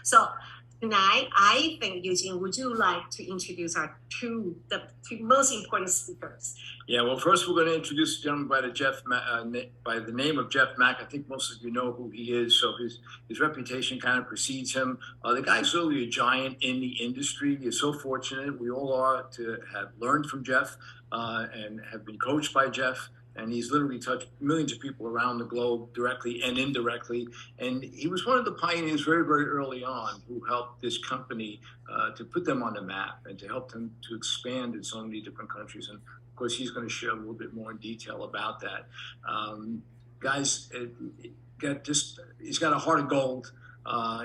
So tonight, I think, Eugene, would you like to introduce the two most important speakers? Yeah, well, first we're going to introduce a gentleman by the name of Jeff Mack. I think most of you know who he is, so his reputation kind of precedes him. The guy's really a giant in the industry. You're so fortunate, we all are, to have learned from Jeff and have been coached by Jeff. And he's literally touched millions of people around the globe directly and indirectly. And he was one of the pioneers very, very early on who helped this company to put them on the map and to help them to expand in so many different countries. And of course, he's going to share a little bit more in detail about that. Guys, he's got a heart of gold.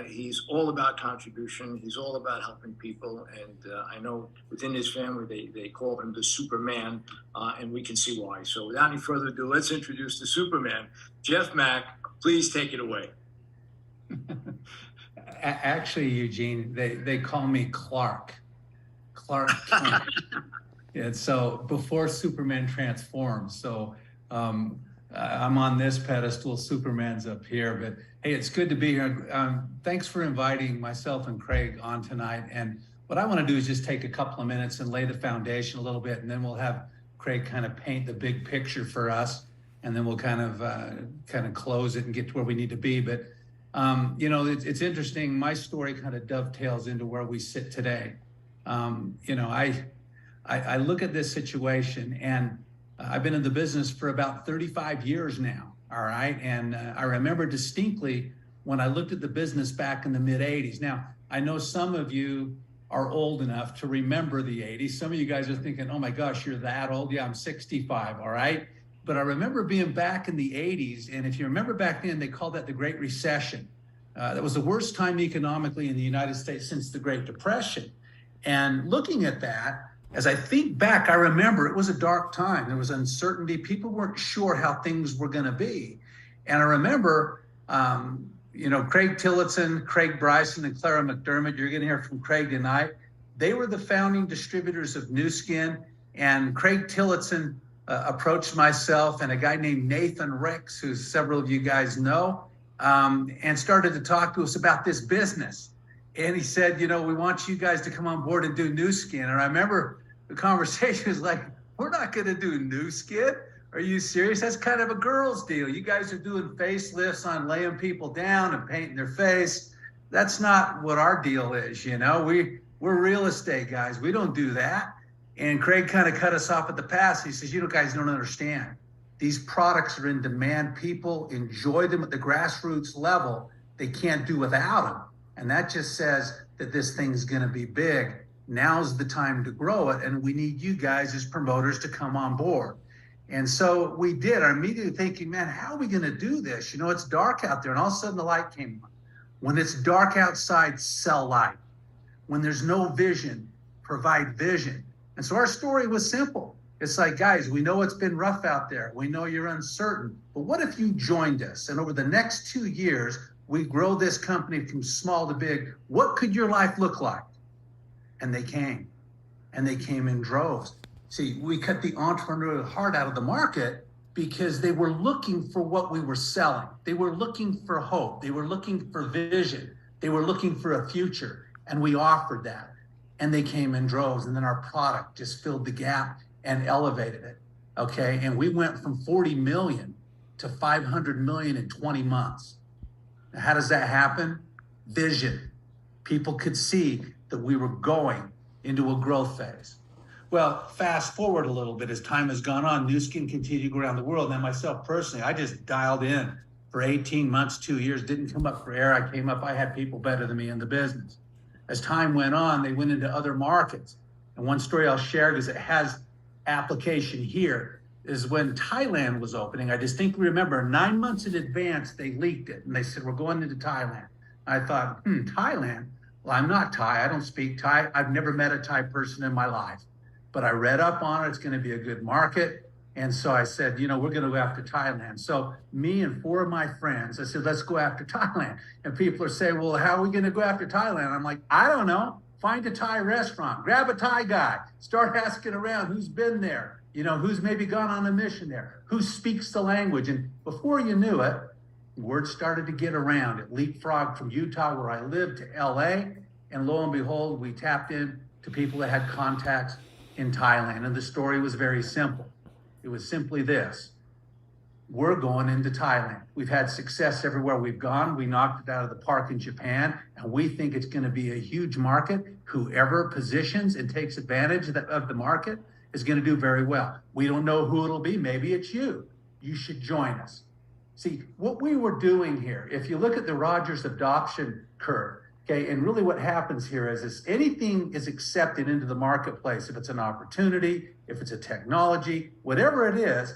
He's all about contribution. He's all about helping people. And I know within his family, they call him the Superman, and we can see why. So without any further ado, let's introduce the Superman, Jeff Mack. Please take it away. Actually, Eugene, they call me Clark Kent. And so before Superman transforms, so I'm on this pedestal, Superman's up here, but hey, it's good to be here. Thanks for inviting myself and Craig on tonight. And what I want to do is just take a couple of minutes and lay the foundation a little bit, and then we'll have Craig kind of paint the big picture for us, and then we'll kind of close it and get to where we need to be. But you know, it's interesting. My story kind of dovetails into where we sit today. You know, I look at this situation, and I've been in the business for about 35 years now, all right? And I remember distinctly when I looked at the business back in the mid-'80s. Now, I know some of you are old enough to remember the 80s. Some of you guys are thinking, oh my gosh, you're that old? Yeah, I'm 65, all right? But I remember being back in the 80s, and if you remember back then, they called that the Great Recession. That was the worst time economically in the United States since the Great Depression. And looking at that, as I think back, I remember it was a dark time. There was uncertainty. People weren't sure how things were going to be. And I remember, you know, Craig Tillotson, Craig Bryson, and Clara McDermott, you're going to hear from Craig tonight. They were the founding distributors of New Skin. And Craig Tillotson approached myself and a guy named Nathan Ricks, who several of you guys know, and started to talk to us about this business. And he said, you know, we want you guys to come on board and do New Skin. And I remember the conversation was like, we're not going to do New Skin. Are you serious? That's kind of a girl's deal. You guys are doing facelifts on laying people down and painting their face. That's not what our deal is. You know, we're real estate guys. We don't do that. And Craig kind of cut us off at the pass. He says, you guys don't understand. These products are in demand. People enjoy them at the grassroots level. They can't do without them. And that just says that this thing's going to be big. Now's the time to grow it. And we need you guys as promoters to come on board. And so we did. I'm immediately thinking, man, how are we going to do this? You know, it's dark out there. And all of a sudden the light came on. When it's dark outside, sell light. When there's no vision, provide vision. And so our story was simple. It's like, guys, we know it's been rough out there. We know you're uncertain. But what if you joined us? And over the next 2 years, we grow this company from small to big. What could your life look like? And they came. And they came in droves. See, we cut the entrepreneurial heart out of the market because they were looking for what we were selling. They were looking for hope. They were looking for vision. They were looking for a future. And we offered that. And they came in droves. And then our product just filled the gap and elevated it. Okay. And we went from 40 million to 500 million in 20 months. Now, how does that happen? Vision. People could see that we were going into a growth phase. Well, fast forward a little bit as time has gone on, New Skin continued to go around the world. Now, myself personally, I just dialed in for 18 months, 2 years, didn't come up for air. I came up, I had people better than me in the business. As time went on, they went into other markets. And one story I'll share, because it has application here, is when Thailand was opening. I distinctly remember 9 months in advance, they leaked it. And they said, we're going into Thailand. I thought, Thailand? Well, I'm not Thai. I don't speak Thai. I've never met a Thai person in my life. But I read up on it. It's going to be a good market. And so I said, we're going to go after Thailand. So me and 4 of my friends, I said, let's go after Thailand. And people are saying, well, how are we going to go after Thailand? I'm like, I don't know. Find a Thai restaurant. Grab a Thai guy. Start asking around who's been there. Who's maybe gone on a mission there. Who speaks the language. And before you knew it, Word started to get around. It leapfrogged from Utah, where I lived, to LA. And lo and behold, we tapped in to people that had contacts in Thailand. And the story was very simple. It was simply this: we're going into Thailand. We've had success everywhere we've gone. We knocked it out of the park in Japan, and we think it's going to be a huge market. Whoever positions and takes advantage of the market is going to do very well. We don't know who it'll be. Maybe it's you. You should join us. See, what we were doing here, if you look at the Rogers adoption curve, okay, and really what happens here is anything is accepted into the marketplace. If it's an opportunity, if it's a technology, whatever it is,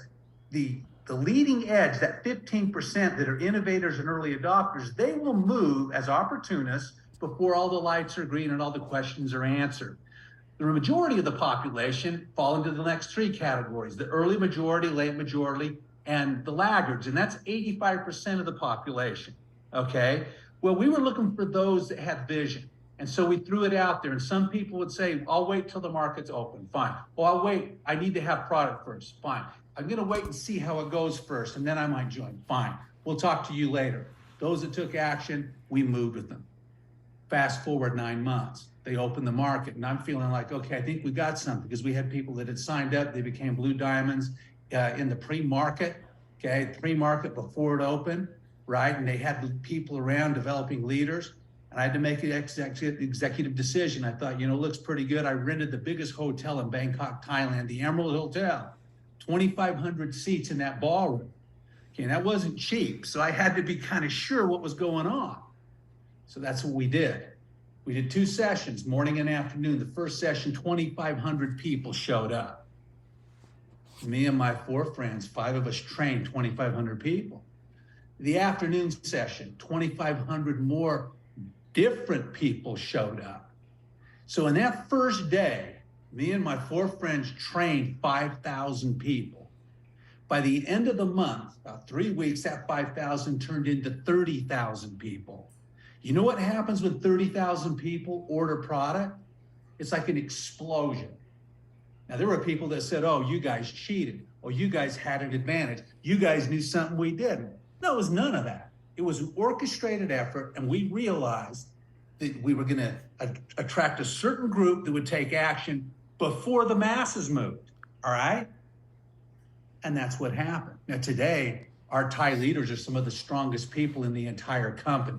the leading edge, that 15% that are innovators and early adopters, they will move as opportunists before all the lights are green and all the questions are answered. The majority of the population fall into the next three categories: the early majority, late majority, and the laggards. And that's 85% of the population, okay? Well, we were looking for those that had vision. And so we threw it out there. And some people would say, I'll wait till the market's open. Fine. Well, I'll wait. I need to have product first. Fine. I'm going to wait and see how it goes first, and then I might join. Fine. We'll talk to you later. Those that took action, we moved with them. Fast forward 9 months. They opened the market, and I'm feeling like, okay, I think we got something, because we had people that had signed up. They became blue diamonds in the pre-market, okay, pre-market before it opened, right? And they had people around developing leaders. And I had to make an executive decision. I thought, you know, it looks pretty good. I rented the biggest hotel in Bangkok, Thailand, the Emerald Hotel, 2,500 seats in that ballroom. Okay, and that wasn't cheap. So I had to be kind of sure what was going on. So that's what we did. We did 2 sessions, morning and afternoon. The first session, 2,500 people showed up. Me and my 4 friends, 5 of us trained 2,500 people. The afternoon session, 2,500 more different people showed up. So in that first day, me and my 4 friends trained 5,000 people. By the end of the month, about 3 weeks, that 5,000 turned into 30,000 people. You know what happens when 30,000 people order product? It's like an explosion. Now, there were people that said, oh, you guys cheated. Oh, you guys had an advantage. You guys knew something we didn't. No, it was none of that. It was an orchestrated effort, and we realized that we were going to attract a certain group that would take action before the masses moved, all right? And that's what happened. Now, today, our Thai leaders are some of the strongest people in the entire company.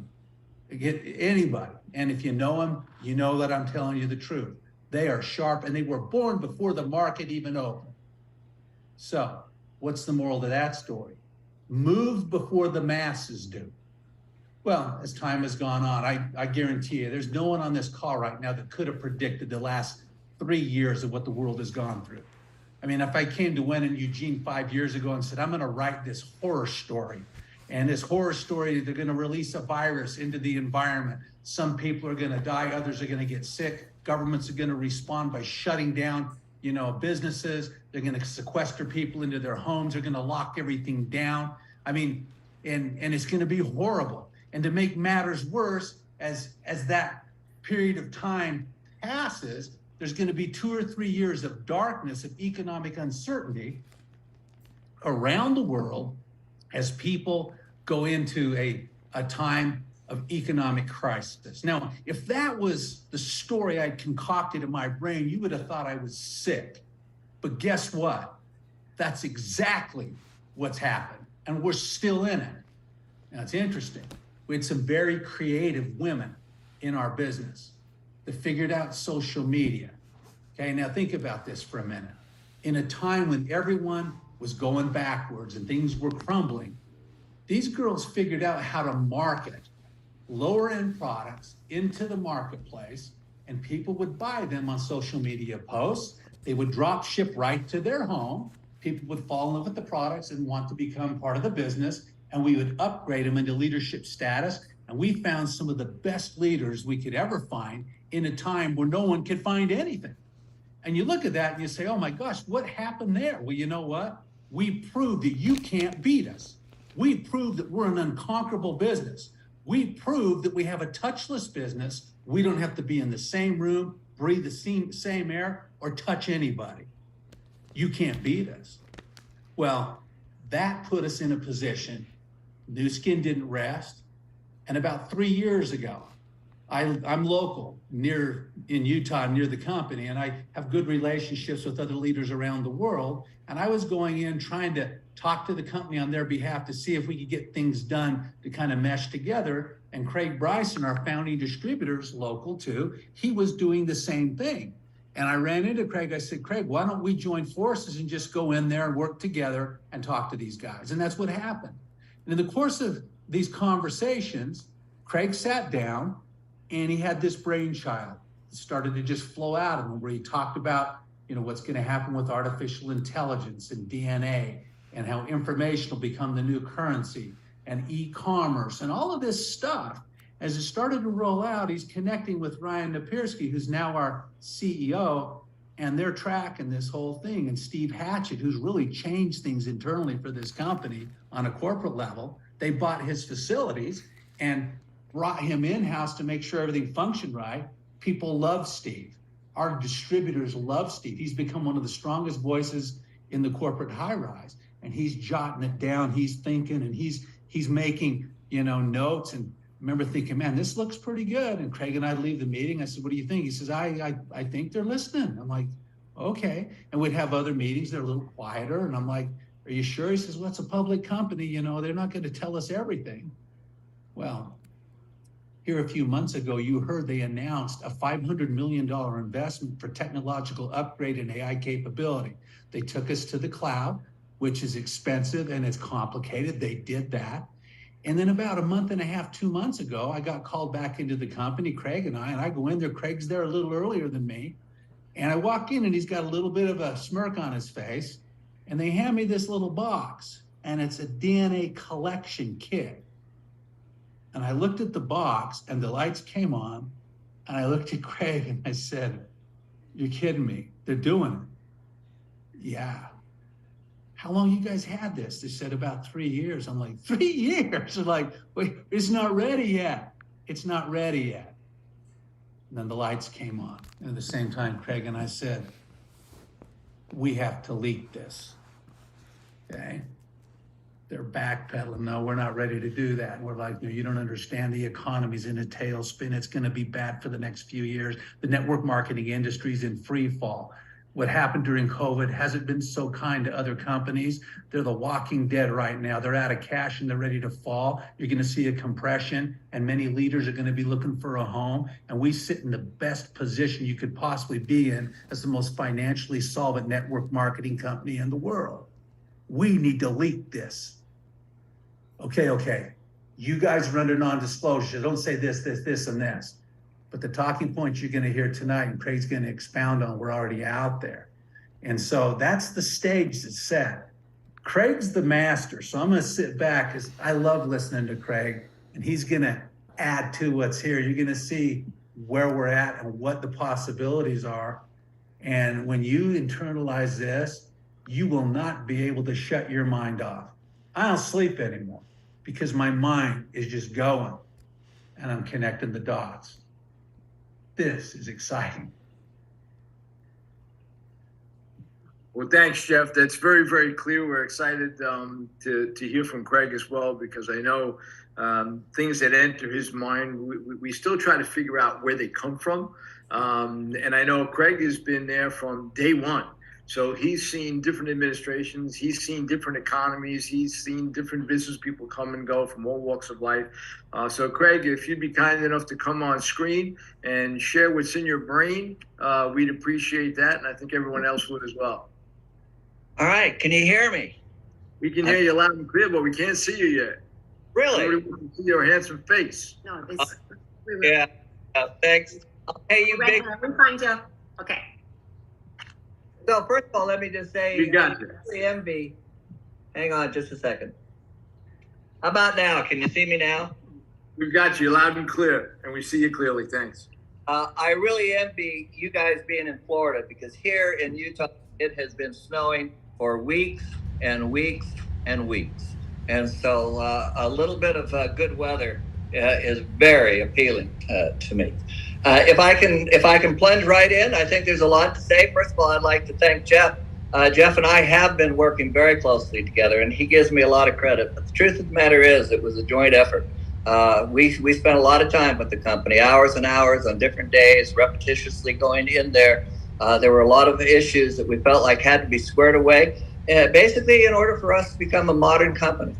Get anybody, and if you know them, you know that I'm telling you the truth. They are sharp, and they were born before the market even opened. So, what's the moral to that story? Move before the masses do. Well, as time has gone on, I guarantee you, there's no one on this call right now that could have predicted the last 3 years of what the world has gone through. I mean, if I came to Wen and Eugene 5 years ago and said, I'm going to write this horror story, and this horror story, they're going to release a virus into the environment. Some people are going to die, others are going to get sick. Governments are going to respond by shutting down, businesses. They're going to sequester people into their homes. They're going to lock everything down. I mean, and it's going to be horrible. And to make matters worse, as that period of time passes, there's going to be 2 or 3 years of darkness, of economic uncertainty around the world as people go into a time of economic crisis. Now, if that was the story I'd concocted in my brain, you would have thought I was sick. But guess what? That's exactly what's happened. And we're still in it. Now, it's interesting. We had some very creative women in our business that figured out social media. Okay, now think about this for a minute. In a time when everyone was going backwards and things were crumbling, these girls figured out how to market lower end products into the marketplace, and people would buy them on social media posts. They would drop ship right to their home. People would fall in love with the products and want to become part of the business, and we would upgrade them into leadership status. And we found some of the best leaders we could ever find in a time where no one could find anything. And you look at that and you say, oh my gosh, what happened there? Well, you know what? We proved that you can't beat us. We proved that we're an unconquerable business. We proved that we have a touchless business. We don't have to be in the same room, breathe the same air, or touch anybody. You can't beat us. Well, that put us in a position New Skin didn't rest. And about 3 years ago, I'm local in Utah, near the company, and I have good relationships with other leaders around the world. And I was going in trying to talk to the company on their behalf to see if we could get things done to kind of mesh together. And Craig Bryson, our founding distributor, is local too. He was doing the same thing. And I ran into Craig. I said, Craig, why don't we join forces and just go in there and work together and talk to these guys? And that's what happened. And in the course of these conversations, Craig sat down and he had this brainchild. It started to just flow out of him, where he talked about, what's going to happen with artificial intelligence and DNA, and how information will become the new currency, and e-commerce, and all of this stuff. As it started to roll out, he's connecting with Ryan Napierski, who's now our CEO, and they're tracking this whole thing. And Steve Hatchett, who's really changed things internally for this company on a corporate level, they bought his facilities and brought him in-house to make sure everything functioned right. People love Steve. Our distributors love Steve. He's become one of the strongest voices in the corporate high-rise, and he's jotting it down. He's thinking, and he's making, notes. And I remember thinking, man, this looks pretty good. And Craig and I leave the meeting. I said, what do you think? He says, I think they're listening. I'm like, okay. And we'd have other meetings. They're a little quieter. And I'm like, are you sure? He says, well, it's a public company. They're not going to tell us everything. Well, here a few months ago, you heard they announced a $500 million investment for technological upgrade and AI capability. They took us to the cloud, which is expensive and it's complicated. They did that. And then about a month and a half, 2 months ago, I got called back into the company, Craig and I go in there. Craig's there a little earlier than me. And I walk in and he's got a little bit of a smirk on his face. And they hand me this little box, and it's a DNA collection kit. And I looked at the box and the lights came on, and I looked at Craig and I said, you're kidding me. They're doing it. Yeah. How long you guys had this? They said about 3 years. I'm like, 3 years? They're like, wait, it's not ready yet. It's not ready yet. And then the lights came on. And at the same time, Craig and I said, we have to leak this. Okay? They're backpedaling. No, we're not ready to do that. And we're like, no, you don't understand. The economy's in a tailspin. It's going to be bad for the next few years. The network marketing industry's in free fall. What happened during COVID hasn't been so kind to other companies. They're the walking dead right now. They're out of cash and they're ready to fall. You're going to see a compression, and many leaders are going to be looking for a home. And we sit in the best position you could possibly be in as the most financially solvent network marketing company in the world. We need to leak this. Okay. You guys are under non-disclosure. Don't say this, and this. But the talking points you're going to hear tonight, and Craig's going to expound on, we're already out there. And so that's the stage that's set. Craig's the master. So I'm going to sit back because I love listening to Craig, and he's going to add to what's here. You're going to see where we're at and what the possibilities are. And when you internalize this, you will not be able to shut your mind off. I don't sleep anymore because my mind is just going and I'm connecting the dots. This is exciting. Well, thanks, Jeff. That's very, very clear. We're excited to hear from Craig as well, because I know things that enter his mind, we still try to figure out where they come from. And I know Craig has been there from day one. So he's seen different administrations, he's seen different economies, he's seen different business people come and go from all walks of life. So Craig, if you'd be kind enough to come on screen and share what's in your brain, we'd appreciate that. And I think everyone else would as well. All right, can you hear me? We can hear you loud and clear, but we can't see you yet. Really? We can see your handsome face. No, this. Yeah, thanks. Hey, you big. We find you. Okay. So first of all, let me just say, We got you. the envy. Hang on just a second. How about now? Can you see me now? We've got you loud and clear, and we see you clearly. Thanks. I really envy you guys being in Florida, because here in Utah, it has been snowing for weeks and weeks and weeks. And so a little bit of good weather is very appealing to me. If I can plunge right in, I think there's a lot to say. First of all, I'd like to thank Jeff Jeff and I have been working very closely together, and he gives me a lot of credit. But the truth of the matter is, it was a joint effort. We spent a lot of time with the company, hours and hours on different days, repetitiously going in there. There were a lot of issues that we felt like had to be squared away, basically in order for us to become a modern company.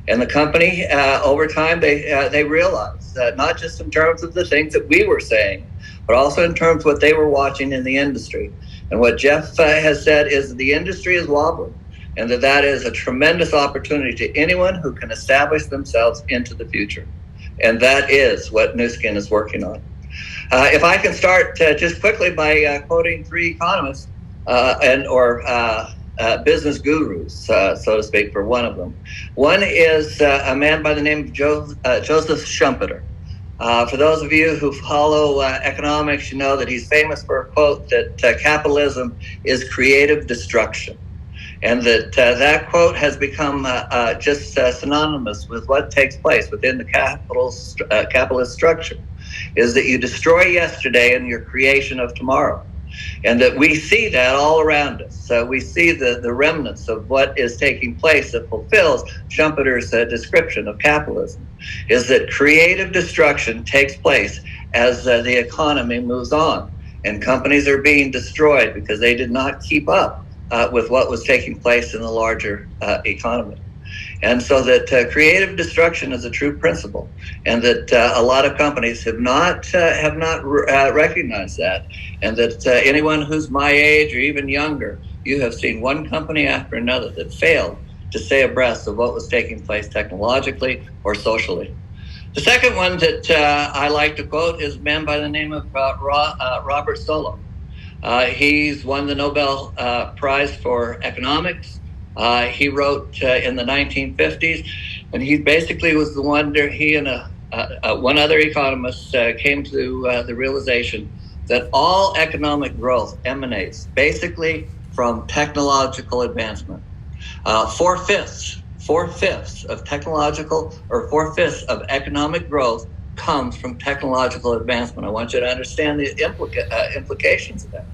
And the company, over time, they realized that not just in terms of the things that we were saying, but also in terms of what they were watching in the industry. And what Jeff has said is that the industry is wobbling, and that is a tremendous opportunity to anyone who can establish themselves into the future. And that is what Nu Skin is working on. If I can start just quickly by quoting three economists business gurus, so to speak, for one of them. One is a man by the name of Joseph Schumpeter. For those of you who follow economics, you know that he's famous for a quote that capitalism is creative destruction. And that quote has become just synonymous with what takes place within the capitalist structure, is that you destroy yesterday and your creation of tomorrow. And that we see that all around us. So we see the remnants of what is taking place that fulfills Schumpeter's description of capitalism, is that creative destruction takes place as the economy moves on. And companies are being destroyed because they did not keep up with what was taking place in the larger economy. And so that creative destruction is a true principle, and that a lot of companies have not recognized that, and that anyone who's my age or even younger, you have seen one company after another that failed to stay abreast of what was taking place technologically or socially. The second one that I like to quote is a man by the name of Robert Solow. He's won the Nobel Prize for Economics. He wrote in the 1950s, and he basically was the one. He and one other economist came to the realization that all economic growth emanates basically from technological advancement. Four-fifths of technological, or 4/5 of economic growth comes from technological advancement. I want you to understand the implications of that.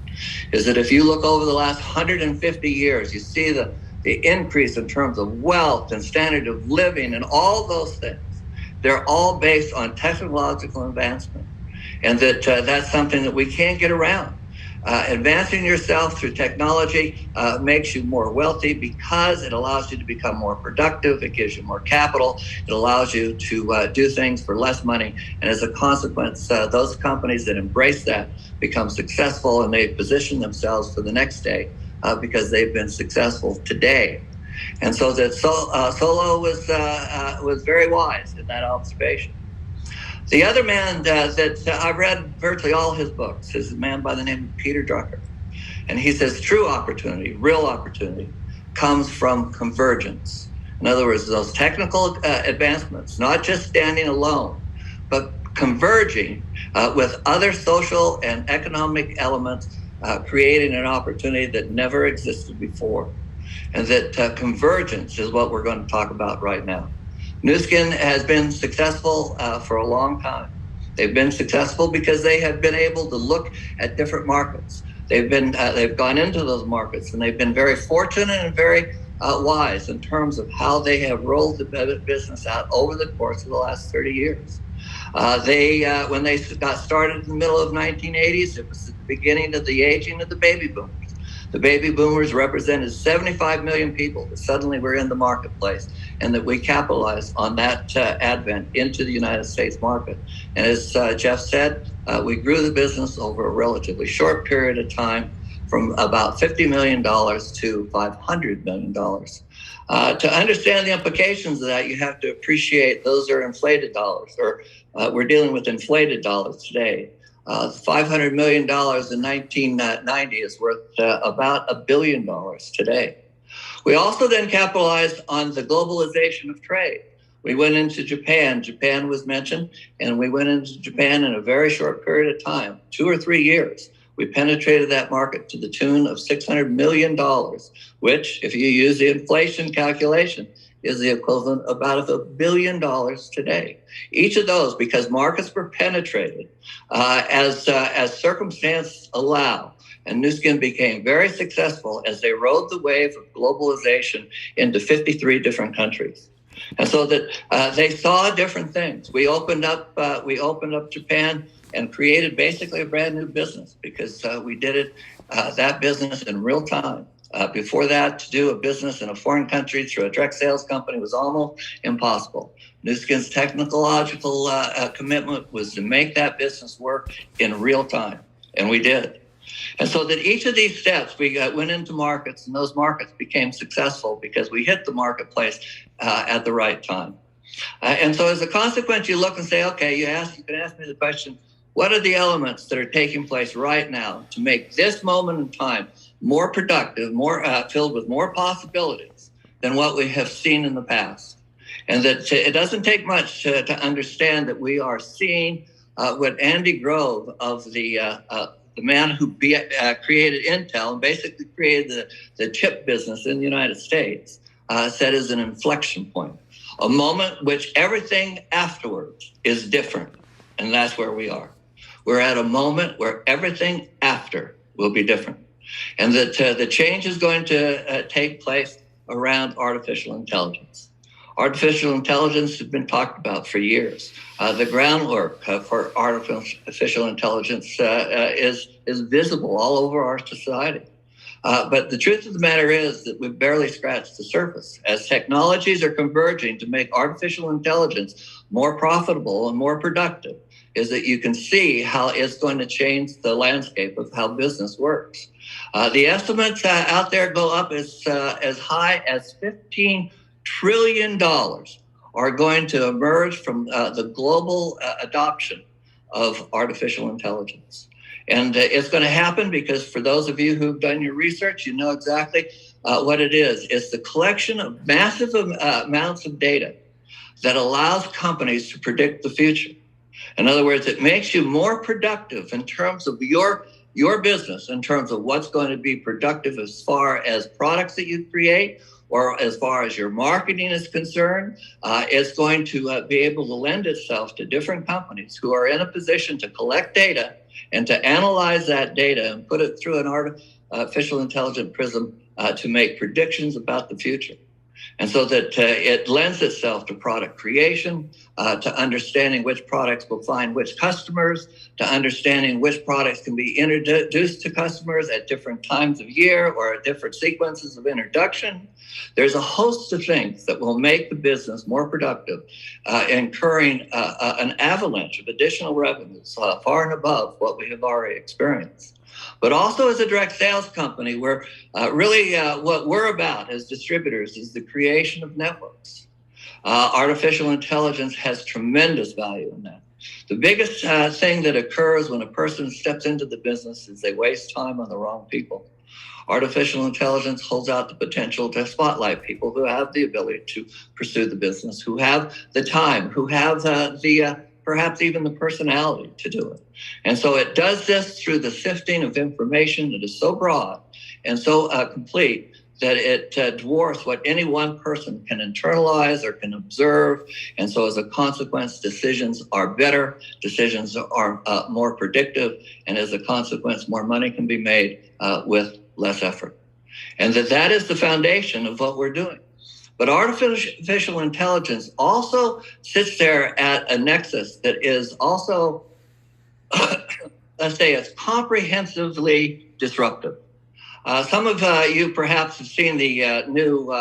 Is that if you look over the last 150 years, you see the increase in terms of wealth and standard of living and all those things. They're all based on technological advancement. And that's something that we can't get around. Advancing yourself through technology makes you more wealthy because it allows you to become more productive. It gives you more capital. It allows you to do things for less money. And as a consequence, those companies that embrace that become successful, and they position themselves for the next day because they've been successful today. And so that Solow was very wise in that observation. The other man that I've read virtually all his books is a man by the name of Peter Drucker. And he says true opportunity, real opportunity, comes from convergence. In other words, those technical advancements, not just standing alone, but converging with other social and economic elements, creating an opportunity that never existed before. And that convergence is what we're going to talk about right now. Nu Skin has been successful for a long time. They've been successful because they have been able to look at different markets. They've gone into those markets, and they've been very fortunate and very wise in terms of how they have rolled the business out over the course of the last 30 years. When they got started in the middle of 1980s, it was at the beginning of the aging of the baby boomers. The baby boomers represented 75 million people that suddenly were in the marketplace, and that we capitalized on that advent into the United States market. And as Jeff said, we grew the business over a relatively short period of time from about $50 million to $500 million. To understand the implications of that, you have to appreciate those are inflated dollars, or we're dealing with inflated dollars today. $500 million in 1990 is worth about $1 billion today. We also then capitalized on the globalization of trade. We went into Japan. Japan was mentioned, and we went into Japan in a very short period of time, 2 or 3 years. We penetrated that market to the tune of $600 million, which, if you use the inflation calculation, is the equivalent of about $1 billion today. Each of those, because markets were penetrated as circumstances allow, And Nu Skin became very successful as they rode the wave of globalization into 53 different countries. And so that they saw different things. We opened up Japan and created basically a brand new business because we did it, that business in real time. Before that, to do a business in a foreign country through a direct sales company was almost impossible. Nu Skin's technological commitment was to make that business work in real time, and we did. And so that each of these steps, we went into markets, and those markets became successful because we hit the marketplace at the right time. And so as a consequence, you look and say, okay, you can ask me the question, what are the elements that are taking place right now to make this moment in time more productive, more filled with more possibilities than what we have seen in the past? And that it doesn't take much to understand that we are seeing what Andy Grove of the man who created Intel and basically created the chip business in the United States said is an inflection point, a moment which everything afterwards is different. And that's where we are. We're at a moment where everything after will be different. And that the change is going to take place around artificial intelligence. Artificial intelligence has been talked about for years. The groundwork for artificial intelligence is visible all over our society. But the truth of the matter is that we've barely scratched the surface. As technologies are converging to make artificial intelligence more profitable and more productive, is that you can see how it's going to change the landscape of how business works. The estimates out there go up as high as $15 trillion are going to emerge from the global adoption of artificial intelligence. And it's going to happen because for those of you who've done your research, you know exactly what it is. It's the collection of massive amounts of data that allows companies to predict the future. In other words, it makes you more productive in terms of your business, in terms of what's going to be productive as far as products that you create, or as far as your marketing is concerned. It's going to be able to lend itself to different companies who are in a position to collect data and to analyze that data and put it through an artificial intelligence prism to make predictions about the future. And so that it lends itself to product creation, to understanding which products will find which customers, to understanding which products can be introduced to customers at different times of year or at different sequences of introduction. There's a host of things that will make the business more productive, incurring an avalanche of additional revenues far and above what we have already experienced. But also as a direct sales company, we're really what we're about as distributors is the creation of networks. Artificial intelligence has tremendous value in that. The biggest thing that occurs when a person steps into the business is they waste time on the wrong people. Artificial intelligence holds out the potential to spotlight people who have the ability to pursue the business, who have the time, who have perhaps even the personality to do it. And so it does this through the sifting of information that is so broad and so complete that it dwarfs what any one person can internalize or can observe. And so as a consequence, decisions are better, decisions are more predictive, and as a consequence, more money can be made with less effort. And that is the foundation of what we're doing. But artificial intelligence also sits there at a nexus that is also, let's say, it's comprehensively disruptive. Some of you perhaps have seen the new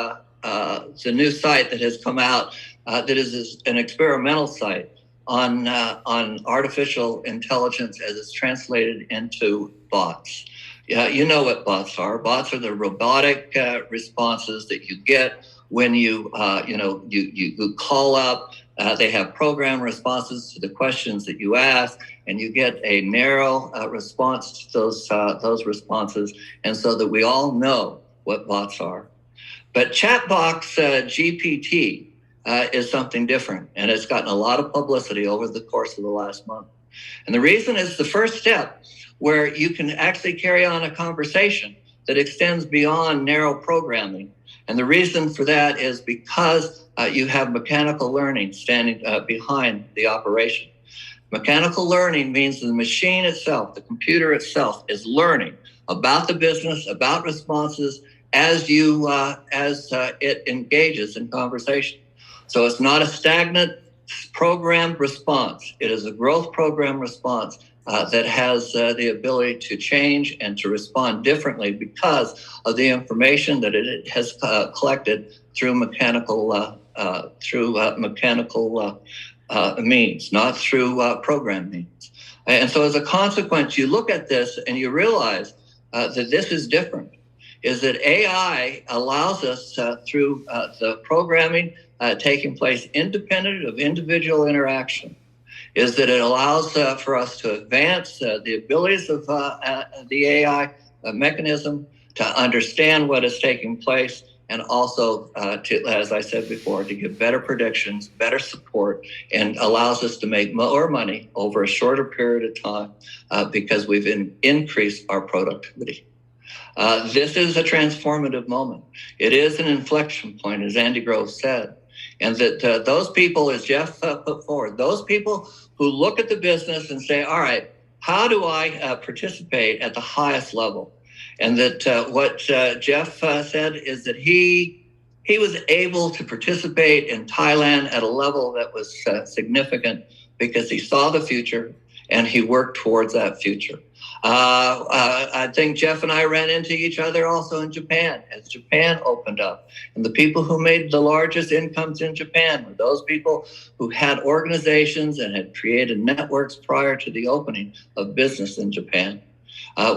site that has come out that is an experimental site on artificial intelligence as it's translated into bots. Yeah, you know what bots are. Bots are the robotic responses that you get when you call up. They have program responses to the questions that you ask, and you get a narrow response to those responses, and so that we all know what bots are. But Chatbox GPT is something different, and it's gotten a lot of publicity over the course of the last month. And the reason is the first step where you can actually carry on a conversation that extends beyond narrow programming. And the reason for that is because you have mechanical learning standing behind the operation. Mechanical learning means the machine itself, the computer itself, is learning about the business, about responses as it engages in conversation. So it's not a stagnant programmed response. It is a growth program response that has the ability to change and to respond differently because of the information that it has collected through mechanical means, not through program means. And so as a consequence, you look at this and you realize that this is different, is that AI allows us through the programming taking place independent of individual interaction, is that it allows for us to advance the abilities of the AI mechanism to understand what is taking place, and also to, as I said before, to give better predictions, better support, and allows us to make more money over a shorter period of time because we've increased our productivity. This is a transformative moment. It is an inflection point, as Andy Grove said. And that those people, as Jeff put forward, those people who look at the business and say, all right, how do I participate at the highest level? And that what Jeff said is that he was able to participate in Thailand at a level that was significant because he saw the future and he worked towards that future. I think Jeff and I ran into each other also in Japan as Japan opened up. And the people who made the largest incomes in Japan were those people who had organizations and had created networks prior to the opening of business in Japan.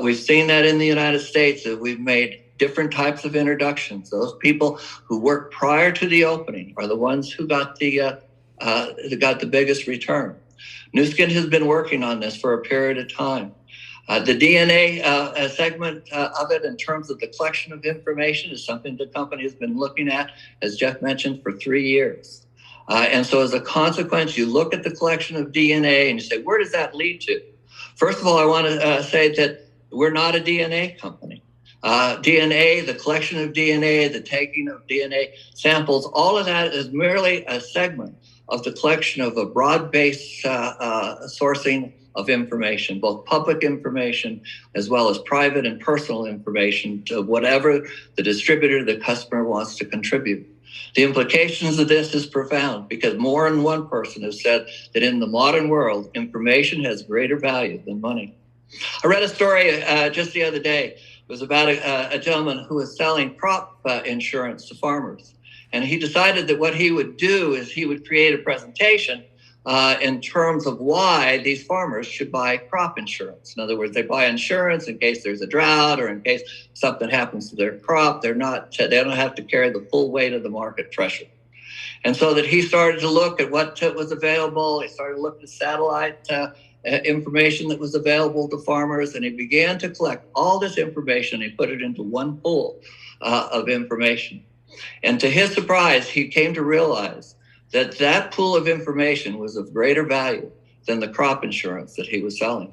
We've seen that in the United States, that we've made different types of introductions. Those people who worked prior to the opening are the ones who got the biggest return. Nu Skin has been working on this for a period of time. The DNA segment of it in terms of the collection of information is something the company has been looking at, as Jeff mentioned, for 3 years. And so as a consequence, you look at the collection of DNA and you say, where does that lead to? First of all, I want to say that we're not a DNA company. DNA, the collection of DNA, the taking of DNA samples, all of that is merely a segment of the collection of a broad-based sourcing of information, both public information as well as private and personal information to whatever the distributor, the customer wants to contribute. The implications of this is profound because more than one person has said that in the modern world, information has greater value than money. I read a story just the other day. It was about a gentleman who was selling crop insurance to farmers. And he decided that what he would do is he would create a presentation in terms of why these farmers should buy crop insurance. In other words, they buy insurance in case there's a drought or in case something happens to their crop. They don't have to carry the full weight of the market pressure. And so that he started to look at what was available. He started to look at satellite information that was available to farmers, and he began to collect all this information. He put it into one pool of information. And to his surprise, he came to realize that that pool of information was of greater value than the crop insurance that he was selling.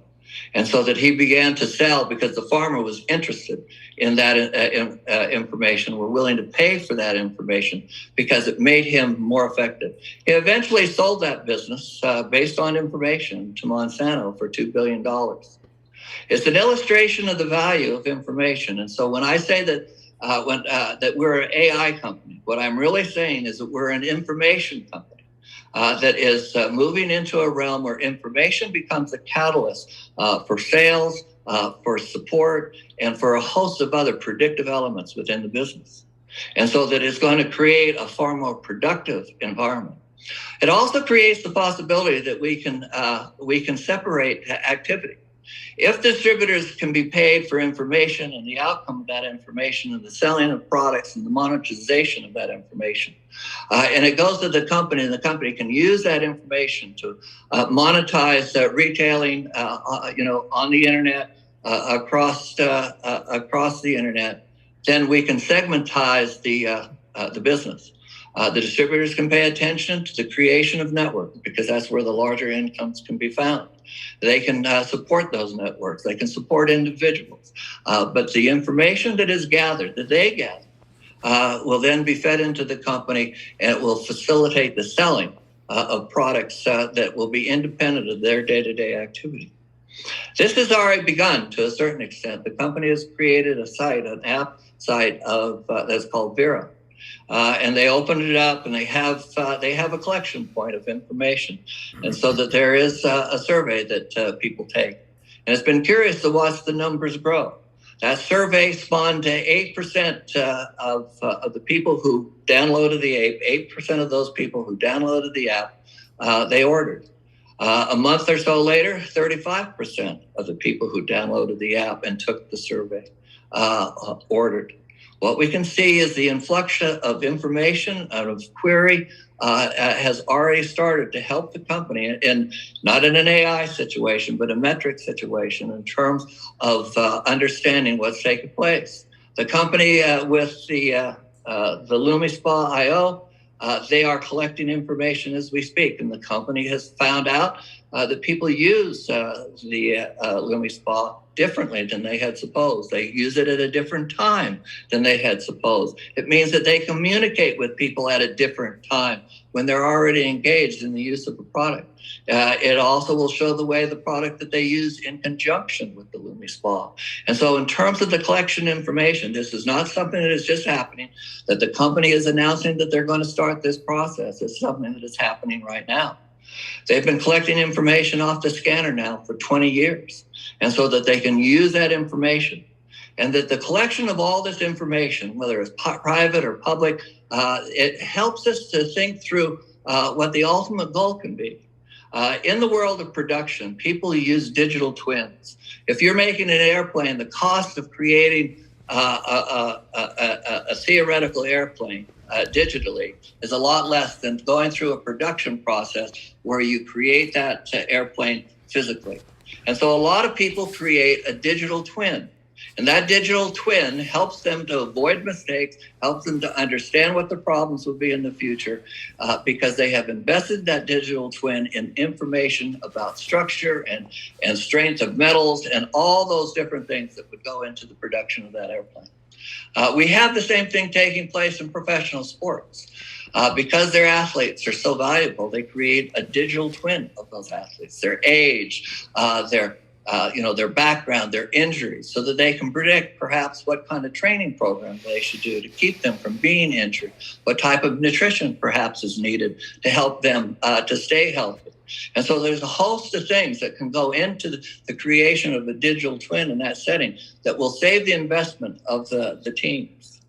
And so that he began to sell because the farmer was interested in that information, were willing to pay for that information because it made him more effective. He eventually sold that business based on information to Monsanto for $2 billion. It's an illustration of the value of information. And so when I say that that we're an AI company, what I'm really saying is that we're an information company that is moving into a realm where information becomes a catalyst for sales, for support, and for a host of other predictive elements within the business. And so that it's going to create a far more productive environment. It also creates the possibility that we can separate activity. If distributors can be paid for information and the outcome of that information and the selling of products and the monetization of that information, and it goes to the company, and the company can use that information to monetize retailing, on the internet, across the internet, then we can segmentize the business. The distributors can pay attention to the creation of networks because that's where the larger incomes can be found. They can support those networks. They can support individuals. But the information that is gathered, that they gather, will then be fed into the company, and it will facilitate the selling of products that will be independent of their day-to-day activity. This has already begun to a certain extent. The company has created a site, an app site of that's called Vera. And they opened it up, and they have a collection point of information, and so that there is a survey that people take, and it's been curious to watch the numbers grow. That survey spawned 8% of the people who downloaded the app. 8% of those people who downloaded the app, they ordered. A month or so later, 35% of the people who downloaded the app and took the survey ordered. What we can see is the influx of information out of query has already started to help the company, in not in an AI situation, but a metric situation in terms of understanding what's taking place. The company with the LumiSpa.io, they are collecting information as we speak, and the company has found out that people use the LumiSpa differently than they had supposed. They use it at a different time than they had supposed. It means that they communicate with people at a different time when they're already engaged in the use of the product. It also will show the way the product that they use in conjunction with the LumiSpa. And so in terms of the collection information, this is not something that is just happening, that the company is announcing that they're going to start this process. It's something that is happening right now. They've been collecting information off the scanner now for 20 years, and so that they can use that information, and that the collection of all this information, whether it's private or public, it helps us to think through what the ultimate goal can be. In the world of production, people use digital twins. If you're making an airplane, the cost of creating a theoretical airplane digitally is a lot less than going through a production process where you create that airplane physically. And so a lot of people create a digital twin. And that digital twin helps them to avoid mistakes, helps them to understand what the problems will be in the future, because they have invested that digital twin in information about structure and strength of metals and all those different things that would go into the production of that airplane. We have the same thing taking place in professional sports. Because their athletes are so valuable, they create a digital twin of those athletes, their age, their background, their injuries, so that they can predict perhaps what kind of training program they should do to keep them from being injured, what type of nutrition perhaps is needed to help them to stay healthy. And so there's a host of things that can go into the creation of a digital twin in that setting that will save the investment of the teams.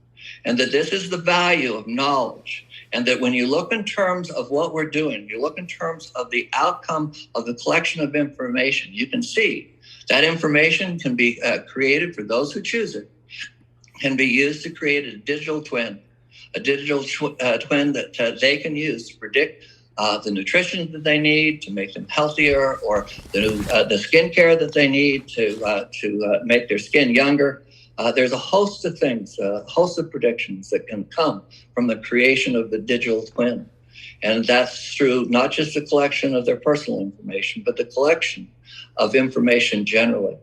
And that this is the value of knowledge. And that when you look in terms of what we're doing, you look in terms of the outcome of the collection of information, you can see that information can be created for those who choose it, can be used to create a digital twin that they can use to predict the nutrition that they need to make them healthier, or the skincare that they need to make their skin younger. There's a host of things, a host of predictions that can come from the creation of the digital twin. And that's through not just the collection of their personal information, but the collection of information generally.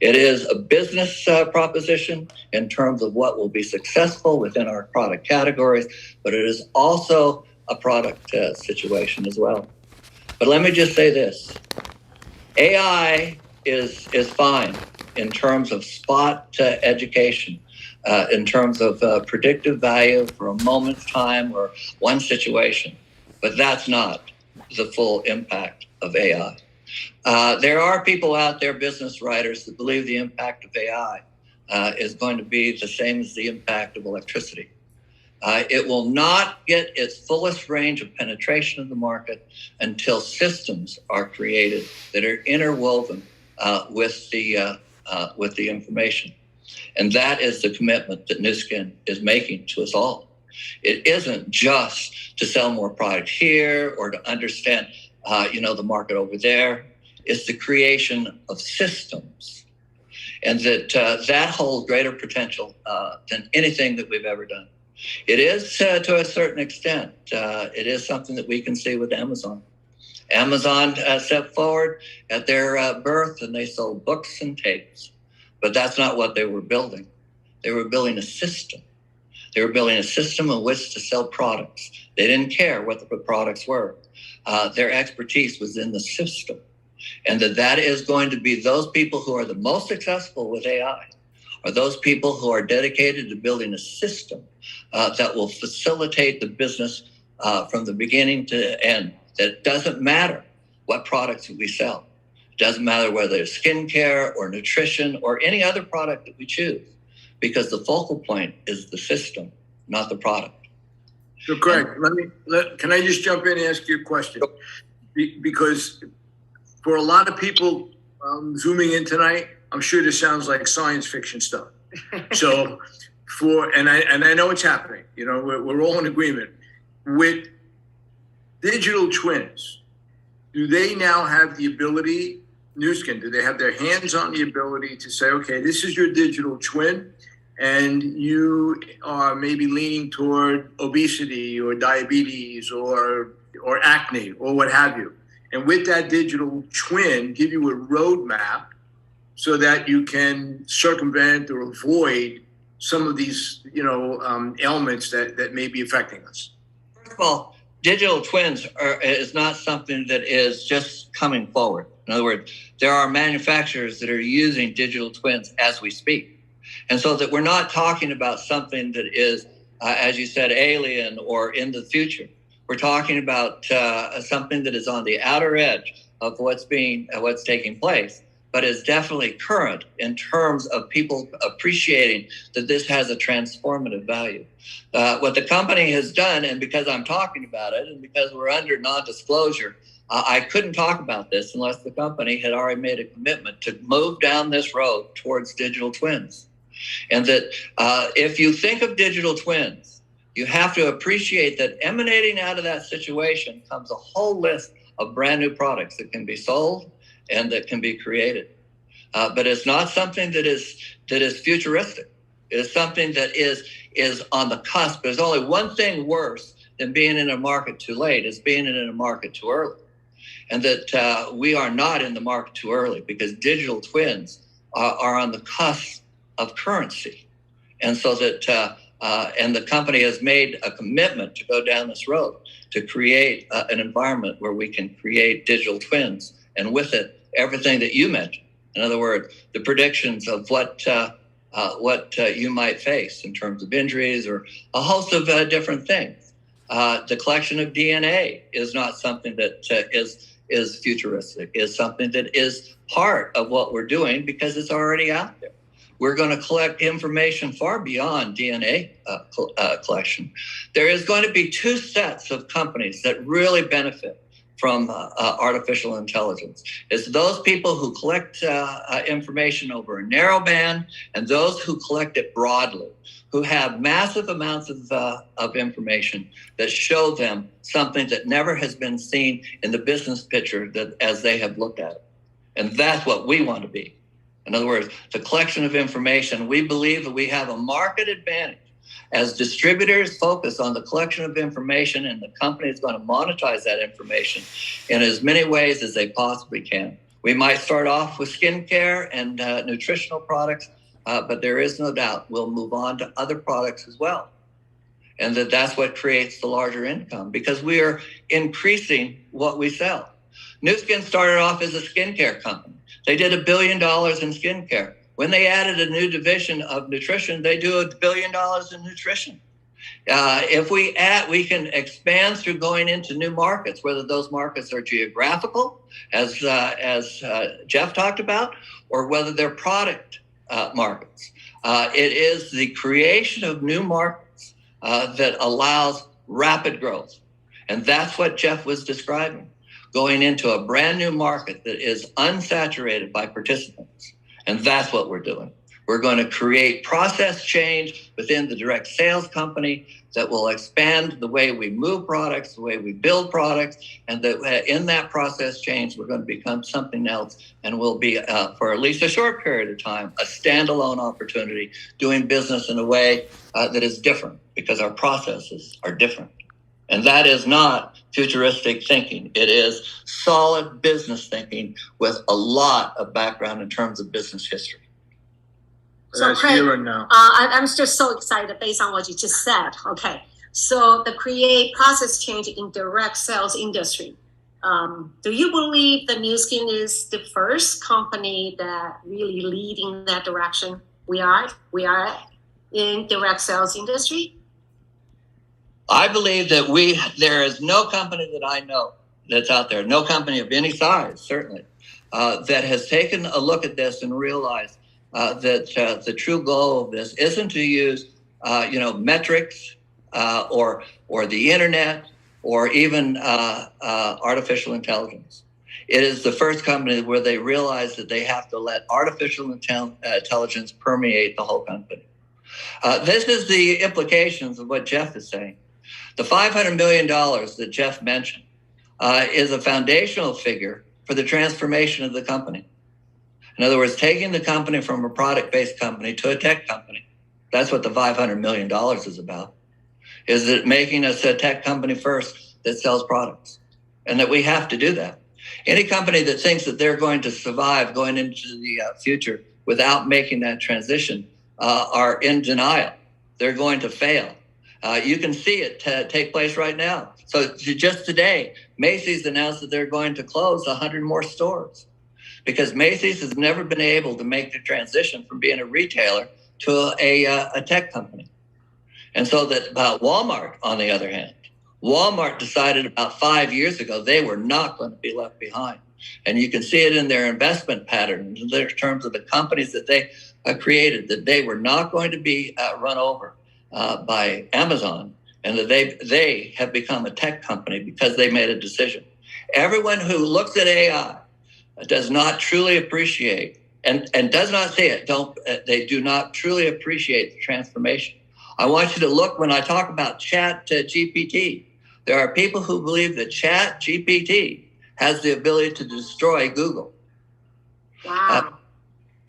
It is a business proposition in terms of what will be successful within our product categories, but it is also a product situation as well. But let me just say this. AI is fine in terms of spot education, in terms of predictive value for a moment's time or one situation. But that's not the full impact of AI. There are people out there, business writers, that believe the impact of AI is going to be the same as the impact of electricity. It will not get its fullest range of penetration of the market until systems are created that are interwoven with the information. And that is the commitment that Nu Skin is making to us all. It isn't just to sell more product here or to understand, the market over there. It's the creation of systems, and that holds greater potential than anything that we've ever done. It is, to a certain extent, it is something that we can see with Amazon. Amazon stepped forward at their birth, and they sold books and tapes. But that's not what they were building. They were building a system. They were building a system in which to sell products. They didn't care what the products were. Their expertise was in the system. And that is going to be those people who are the most successful with AI, are those people who are dedicated to building a system that will facilitate the business from the beginning to end. That doesn't matter what products we sell. It doesn't matter whether it's skincare or nutrition or any other product that we choose, because the focal point is the system, not the product. So, Craig, can I just jump in and ask you a question? Because for a lot of people zooming in tonight, I'm sure this sounds like science fiction stuff. So, and I know it's happening. You know, we're all in agreement with digital twins. Do they now have the ability, Newskin, do they have their hands on the ability to say, okay, this is your digital twin, and you are maybe leaning toward obesity or diabetes or acne or what have you. And with that digital twin, give you a roadmap so that you can circumvent or avoid some of these, ailments that may be affecting us. First of all, digital twins is not something that is just coming forward. In other words, there are manufacturers that are using digital twins as we speak. And so that we're not talking about something that is, as you said, alien or in the future. We're talking about something that is on the outer edge of what's taking place, but is definitely current in terms of people appreciating that this has a transformative value. What the company has done, and because I'm talking about it, and because we're under non-disclosure, I couldn't talk about this unless the company had already made a commitment to move down this road towards digital twins. And that if you think of digital twins, you have to appreciate that emanating out of that situation comes a whole list of brand new products that can be sold and that can be created. But it's not something that is futuristic. It is something that is on the cusp. There's only one thing worse than being in a market too late, is being in a market too early. And that we are not in the market too early, because digital twins are on the cusp of currency. And so that, and the company has made a commitment to go down this road to create an environment where we can create digital twins, and with it, everything that you mentioned. In other words, the predictions of what you might face in terms of injuries or a host of different things. The collection of DNA is not something that is futuristic, is something that is part of what we're doing because it's already out there. We're going to collect information far beyond DNA collection. There is going to be two sets of companies that really benefit from artificial intelligence. It's those people who collect information over a narrow band, and those who collect it broadly, who have massive amounts of information that show them something that never has been seen in the business picture that as they have looked at it. And that's what we want to be. In other words, the collection of information, we believe that we have a market advantage. As distributors focus on the collection of information, and the company is going to monetize that information in as many ways as they possibly can. We might start off with skincare and nutritional products, but there is no doubt we'll move on to other products as well. And that's what creates the larger income, because we are increasing what we sell. Nu Skin started off as a skincare company. They did $1 billion in skincare. When they added a new division of nutrition, they do $1 billion in nutrition. If we can expand through going into new markets, whether those markets are geographical, as Jeff talked about, or whether they're product markets. It is the creation of new markets that allows rapid growth. And that's what Jeff was describing, going into a brand new market that is unsaturated by participants. And that's what we're doing. We're going to create process change within the direct sales company that will expand the way we move products, the way we build products, and that in that process change, we're going to become something else, and we'll be, for at least a short period of time, a standalone opportunity doing business in a way that is different, because our processes are different. And that is not futuristic thinking. It is solid business thinking with a lot of background in terms of business history. So Craig, I'm just so excited based on what you just said. Okay, so the create process change in direct sales industry. Do you believe the New Skin is the first company that really leading that direction? We are in direct sales industry. I believe that there is no company that I know that's out there, no company of any size, certainly, that has taken a look at this and realized that the true goal of this isn't to use, metrics or the internet or even artificial intelligence. It is the first company where they realize that they have to let artificial intelligence permeate the whole company. This is the implications of what Jeff is saying. The $500 million that Jeff mentioned is a foundational figure for the transformation of the company. In other words, taking the company from a product-based company to a tech company. That's what the $500 million is about. Is it making us a tech company first that sells products? And that we have to do that. Any company that thinks that they're going to survive going into the future without making that transition are in denial. They're going to fail. You can see it take place right now. So just today, Macy's announced that they're going to close 100 more stores because Macy's has never been able to make the transition from being a retailer to a tech company. And so that Walmart, on the other hand, Walmart decided about 5 years ago they were not going to be left behind. And you can see it in their investment patterns in terms of the companies that they created, that they were not going to be run over by Amazon, and that they have become a tech company because they made a decision. Everyone who looks at AI does not truly appreciate and does not see it. They do not truly appreciate the transformation. I want you to look when I talk about Chat GPT. There are people who believe that Chat GPT has the ability to destroy Google. Wow.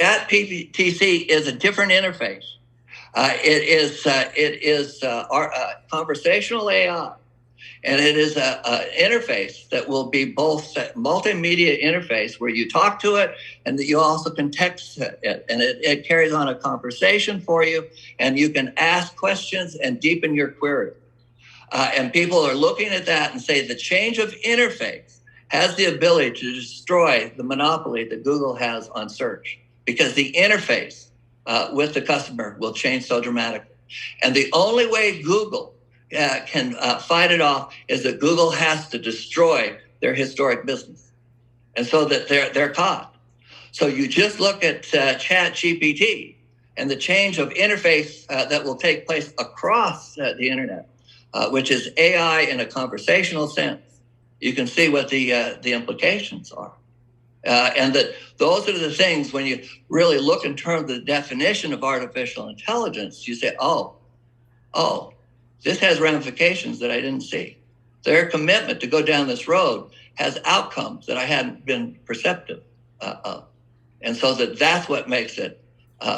Chat GPT is a different interface. It is conversational AI, and it is an interface that will be both a multimedia interface where you talk to it and that you also can text it, and it carries on a conversation for you, and you can ask questions and deepen your query. And people are looking at that and say the change of interface has the ability to destroy the monopoly that Google has on search, because the interface with the customer will change so dramatically. And the only way Google can fight it off is that Google has to destroy their historic business. And so that they're caught. So you just look at Chat GPT and the change of interface that will take place across the internet, which is AI in a conversational sense. You can see what the implications are. And that those are the things when you really look in terms of the definition of artificial intelligence, you say, oh, this has ramifications that I didn't see. Their commitment to go down this road has outcomes that I hadn't been perceptive of. And so that's what makes it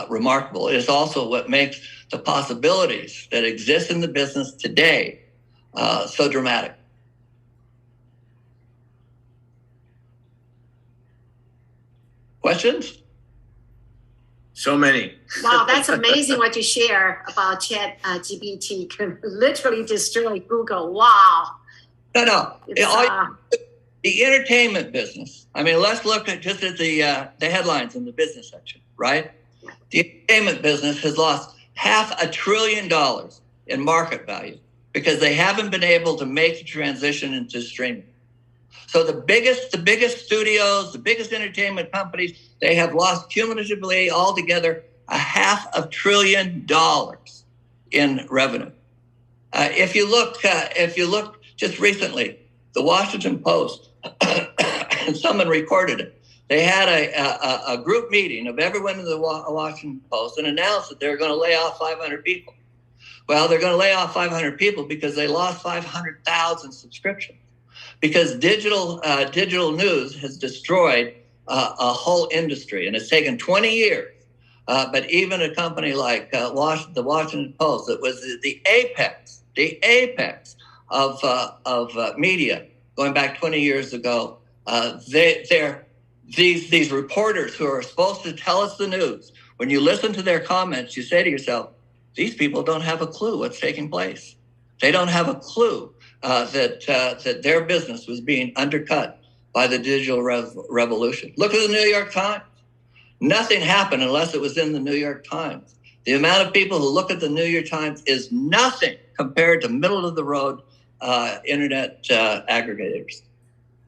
remarkable. It is also what makes the possibilities that exist in the business today so dramatic. Questions? So many. Wow, that's amazing what you share about Chat GPT can literally destroy Google. Wow. No. The entertainment business. I mean, let's look at just at the headlines in the business section, right? The entertainment business has lost $500 billion in market value because they haven't been able to make the transition into streaming. So the biggest studios, the biggest entertainment companies, they have lost cumulatively altogether $500 billion in revenue. If you look just recently, the Washington Post, and someone recorded it. They had a group meeting of everyone in the Washington Post and announced that they're going to lay off 500 people. Well, they're going to lay off 500 people because they lost 500,000 subscriptions. Because digital news has destroyed a whole industry, and it's taken 20 years. But even a company like the Washington Post, that was the apex of media going back 20 years ago, these reporters who are supposed to tell us the news. When you listen to their comments, you say to yourself, these people don't have a clue what's taking place. They don't have a clue that their business was being undercut by the digital revolution. Look at the New York Times. Nothing happened unless it was in the New York Times. The amount of people who look at the New York Times is nothing compared to middle-of-the-road internet aggregators.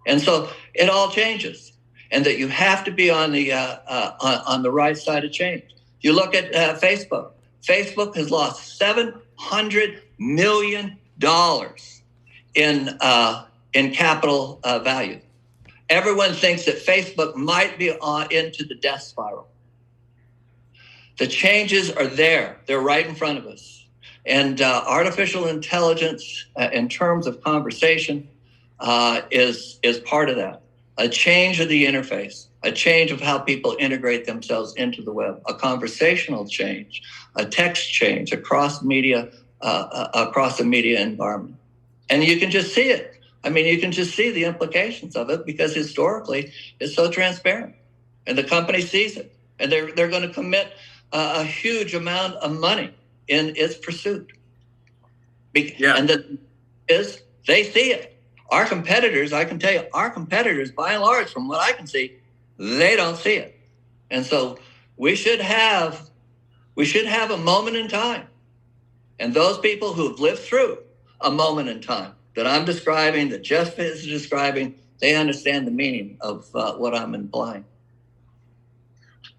And so it all changes, and that you have to be on the right side of change. You look at Facebook. Facebook has lost $700 million in capital value. Everyone thinks that Facebook might be into the death spiral. The changes are there. They're right in front of us. And artificial intelligence, in terms of conversation, is part of that. A change of the interface, a change of how people integrate themselves into the web, a conversational change, a text change across media, across the media environment. And you can just see it. I mean, you can just see the implications of it because historically it's so transparent, and the company sees it, and they're going to commit a huge amount of money in its pursuit. And they see it. Our competitors, I can tell you, our competitors, by and large, from what I can see, they don't see it. And so we should have a moment in time. And those people who've lived through a moment in time that I'm describing, that Jeff is describing, they understand the meaning of what I'm implying.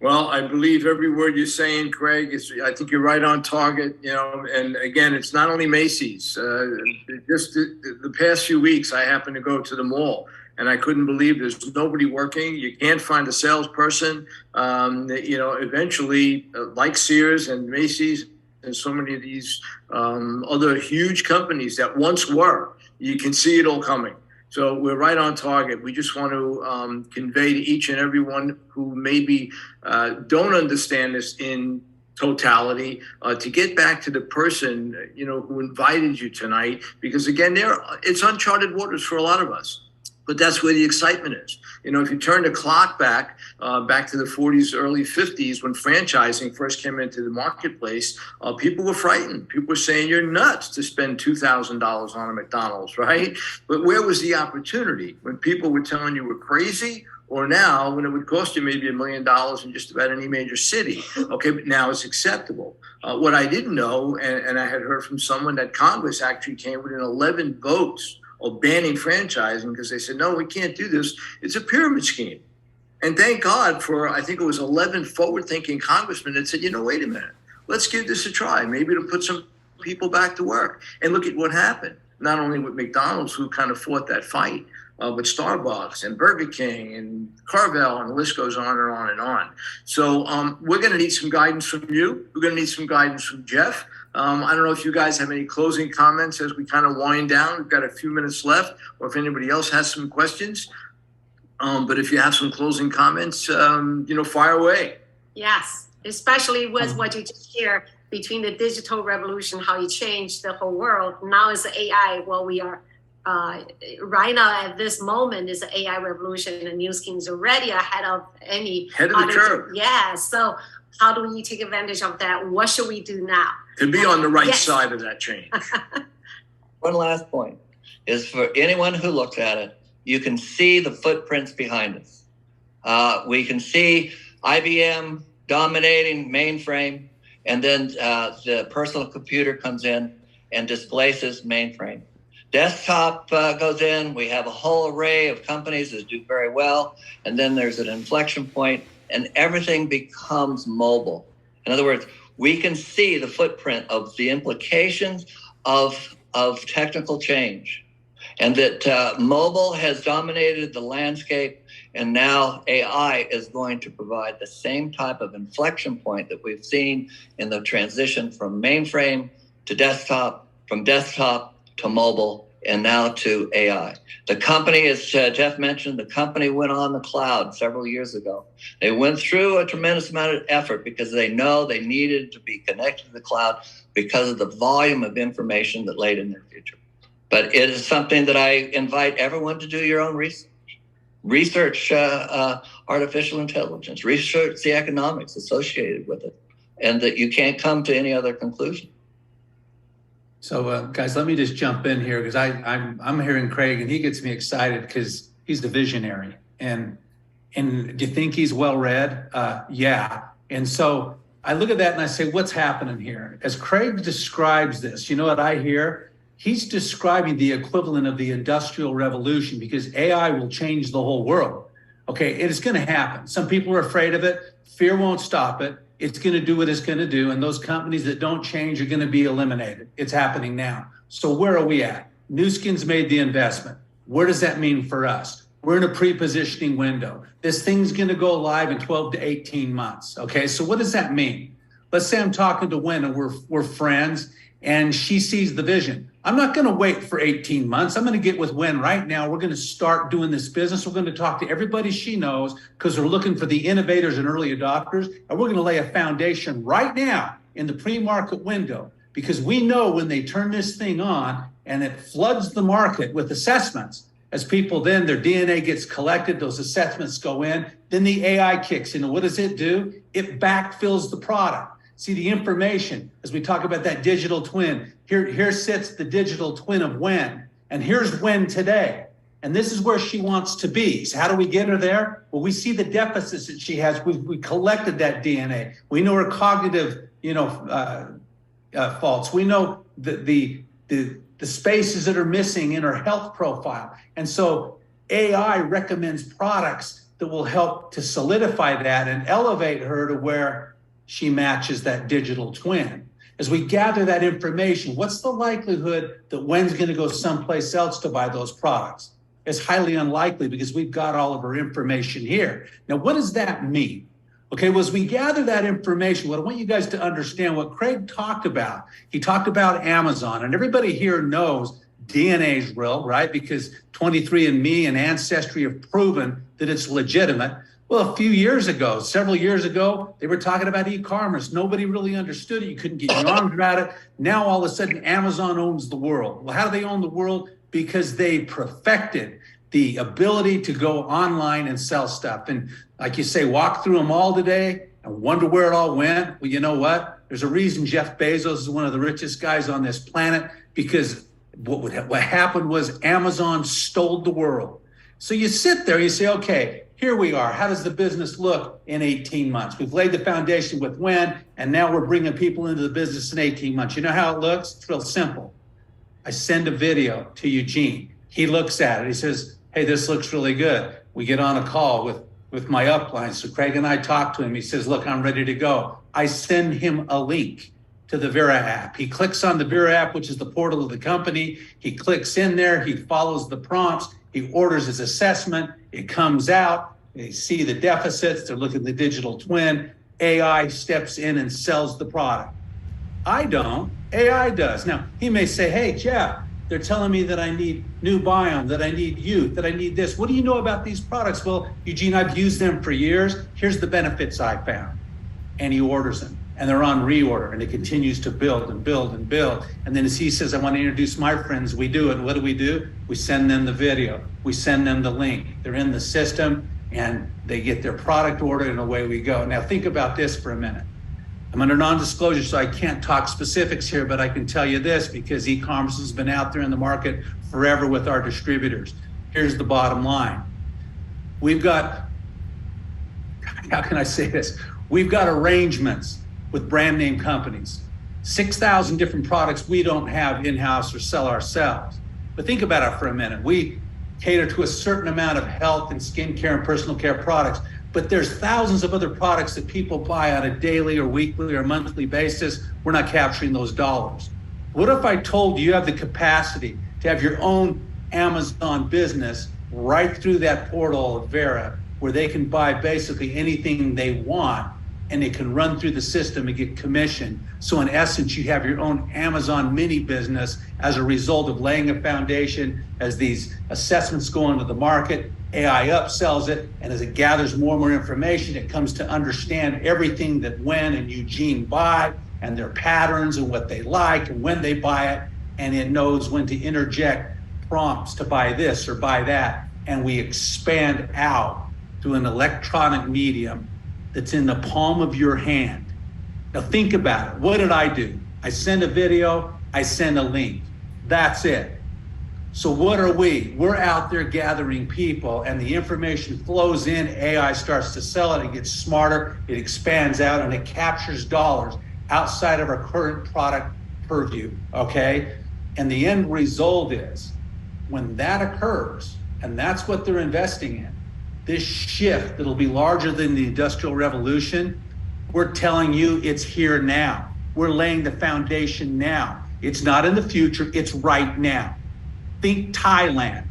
Well, I believe every word you're saying, Craig. I think you're right on target. And again, it's not only Macy's. Just the past few weeks, I happened to go to the mall, and I couldn't believe there's nobody working. You can't find a salesperson. Eventually, like Sears and Macy's and so many of these other huge companies that once were, you can see it all coming. So we're right on target. We just want to convey to each and every one who maybe don't understand this in totality to get back to the person, who invited you tonight, because again, it's uncharted waters for a lot of us. But that's where the excitement is. If you turn the clock back to the 40s, early 50s, when franchising first came into the marketplace, people were frightened. People were saying, you're nuts to spend $2,000 on a McDonald's, right? But where was the opportunity? When people were telling you were crazy, or now when it would cost you maybe $1 million in just about any major city? Okay, but now it's acceptable. What I didn't know, and I had heard from someone, that Congress actually came within 11 votes of banning franchising because they said, no, we can't do this. It's a pyramid scheme. And thank God for, I think it was 11 forward-thinking congressmen that said, wait a minute, let's give this a try. Maybe it'll put some people back to work. And look at what happened. Not only with McDonald's, who kind of fought that fight, but Starbucks and Burger King and Carvel, and the list goes on and on and on. So we're going to need some guidance from you. We're going to need some guidance from Jeff. I don't know if you guys have any closing comments as we kind of wind down. We've got a few minutes left, or if anybody else has some questions. But if you have some closing comments, fire away. Yes, especially with what you just hear between the digital revolution, how it changed the whole world. Now it's the AI. Well, we are right now at this moment is the AI revolution, and Nu Skin is already ahead of any head of the curve. Yeah. So how do we take advantage of that? What should we do now? To be on the right side of that change. One last point is for anyone who looks at it, you can see the footprints behind us. We can see IBM dominating mainframe, and then the personal computer comes in and displaces mainframe. Desktop goes in. We have a whole array of companies that do very well, and then there's an inflection point, and everything becomes mobile. In other words, we can see the footprint of the implications of technical change, and that mobile has dominated the landscape, and now AI is going to provide the same type of inflection point that we've seen in the transition from mainframe to desktop, from desktop to mobile, and now to AI. The company, as Jeff mentioned, the company went on the cloud several years ago. They went through a tremendous amount of effort because they know they needed to be connected to the cloud because of the volume of information that laid in their future. But it is something that I invite everyone to do your own research. Research artificial intelligence, research the economics associated with it, and that you can't come to any other conclusion. So, guys, let me just jump in here because I'm hearing Craig and he gets me excited because he's the visionary. And do you think he's well read? Yeah. And so I look at that and I say, what's happening here? As Craig describes this, you know what I hear? He's describing the equivalent of the Industrial Revolution because AI will change the whole world. Okay, it is going to happen. Some people are afraid of it. Fear won't stop it. It's going to do what it's going to do. And those companies that don't change are going to be eliminated. It's happening now. So where are we at? Nu Skin's made the investment. Where does that mean for us? We're in a pre-positioning window. This thing's going to go live in 12 to 18 months. Okay, so what does that mean? Let's say I'm talking to Wen and we're friends and she sees the vision. I'm not going to wait for 18 months. I'm going to get with Wen right now. We're going to start doing this business. We're going to talk to everybody she knows because we're looking for the innovators and early adopters. And we're going to lay a foundation right now in the pre-market window because we know when they turn this thing on and it floods the market with assessments, as people then their DNA gets collected, those assessments go in, then the AI kicks in. And what does it do? It backfills the product. See the information as we talk about that digital twin. Here sits the digital twin of Wen, and here's Wen today. And this is where she wants to be. So how do we get her there? Well, we see the deficits that she has. We collected that DNA. We know her cognitive, faults. We know the spaces that are missing in her health profile. And so AI recommends products that will help to solidify that and elevate her to where she matches that digital twin. As we gather that information, what's the likelihood that Wen's going to go someplace else to buy those products? It's highly unlikely because we've got all of her information here. Now, what does that mean? Okay, well, as we gather that information, what I want you guys to understand what Craig talked about. He talked about Amazon, and everybody here knows DNA is real, right? Because 23andMe and Ancestry have proven that it's legitimate. Well, a few years ago, several years ago, they were talking about e-commerce. Nobody really understood it. You couldn't get your arms around it. Now, all of a sudden, Amazon owns the world. Well, how do they own the world? Because they perfected the ability to go online and sell stuff. And like you say, walk through them all today and wonder where it all went. Well, you know what? There's a reason Jeff Bezos is one of the richest guys on this planet because what happened was Amazon stole the world. So you sit there, you say, okay, here we are. How does the business look in 18 months? We've laid the foundation with Wen, and now we're bringing people into the business in 18 months. You know how it looks? It's real simple. I send a video to Eugene. He looks at it. He says, hey, this looks really good. We get on a call with my upline. So Craig and I talk to him. He says, look, I'm ready to go. I send him a link to the Vera app. He clicks on the Vera app, which is the portal of the company. He clicks in there. He follows the prompts. He orders his assessment. It comes out. They see the deficits. They're looking at the digital twin. AI steps in and sells the product. I don't. AI does. Now, he may say, hey, Jeff, they're telling me that I need new biome, that I need youth, that I need this. What do you know about these products? Well, Eugene, I've used them for years. Here's the benefits I found. And he orders them. And they're on reorder, and it continues to build and build and build. And then as he says, I want to introduce my friends, we do it. What do? We send them the video. We send them the link. They're in the system, and they get their product ordered, and away we go. Now, think about this for a minute. I'm under non-disclosure, so I can't talk specifics here, but I can tell you this because e-commerce has been out there in the market forever with our distributors. Here's the bottom line. We've got, how can I say this? We've got arrangements with brand name companies, 6,000 different products we don't have in-house or sell ourselves. But think about it for a minute. We cater to a certain amount of health and skincare and personal care products, but there's thousands of other products that people buy on a daily or weekly or monthly basis. We're not capturing those dollars. What if I told you have the capacity to have your own Amazon business right through that portal of Vera, where they can buy basically anything they want, and it can run through the system and get commission. So in essence, you have your own Amazon mini business as a result of laying a foundation. As these assessments go into the market, AI upsells it, and as it gathers more and more information, it comes to understand everything that Wen and Eugene buy and their patterns and what they like and when they buy it, and it knows when to interject prompts to buy this or buy that, and we expand out through an electronic medium that's in the palm of your hand. Now think about it. What did I do? I send a video, I send a link. That's it. So what are we? We're out there gathering people, and the information flows in. AI starts to sell it. It gets smarter. It expands out, and it captures dollars outside of our current product purview, okay? And the end result is, when that occurs, and that's what they're investing in, this shift that'll be larger than the Industrial Revolution, we're telling you it's here now. We're laying the foundation now. It's not in the future, it's right now. Think Thailand.